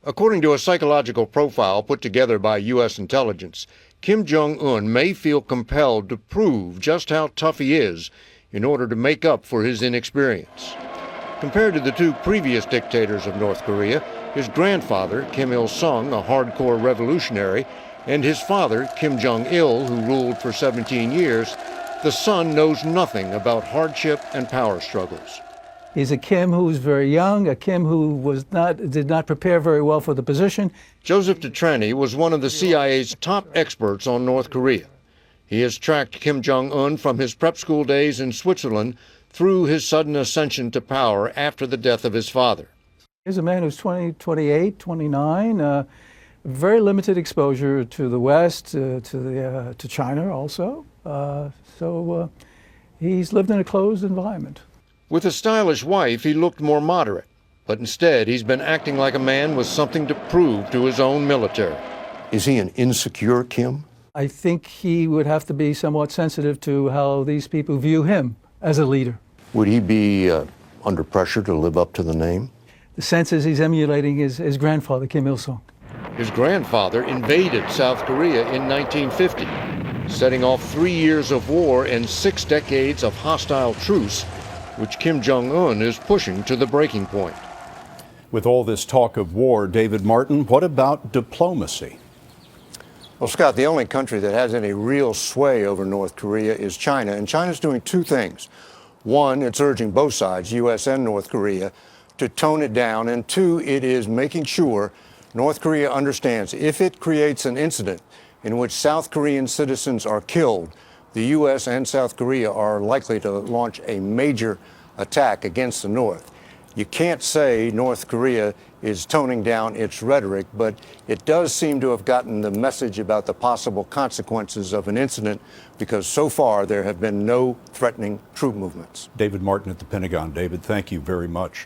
According to a psychological profile put together by U.S. intelligence, Kim Jong Un may feel compelled to prove just how tough he is in order to make up for his inexperience. Compared to the two previous dictators of North Korea, his grandfather, Kim Il-sung, a hardcore revolutionary, and his father, Kim Jong-il, who ruled for 17 years, the son knows nothing about hardship and power struggles. He's a Kim who's very young, a Kim who did not prepare very well for the position. Joseph Detrani was one of the CIA's top experts on North Korea. He has tracked Kim Jong-un from his prep school days in Switzerland through his sudden ascension to power after the death of his father. He's a man who's 28, 29, very limited exposure to the West, to China also. So he's lived in a closed environment. With a stylish wife, he looked more moderate, but instead he's been acting like a man with something to prove to his own military. Is he an insecure Kim? I think he would have to be somewhat sensitive to how these people view him as a leader. Would he be under pressure to live up to the name? The sense is he's emulating his grandfather, Kim Il-sung. His grandfather invaded South Korea in 1950, setting off 3 years of war and 6 decades of hostile truce, which Kim Jong-un is pushing to the breaking point. With all this talk of war, David Martin, what about diplomacy? Well, Scott, the only country that has any real sway over North Korea is China, and China's doing two things. One, it's urging both sides, U.S. and North Korea, to tone it down, and two, it is making sure North Korea understands if it creates an incident in which South Korean citizens are killed, the U.S. and South Korea are likely to launch a major attack against the North. You can't say North Korea is toning down its rhetoric, but it does seem to have gotten the message about the possible consequences of an incident because so far there have been no threatening troop movements. David Martin at the Pentagon. David, thank you very much.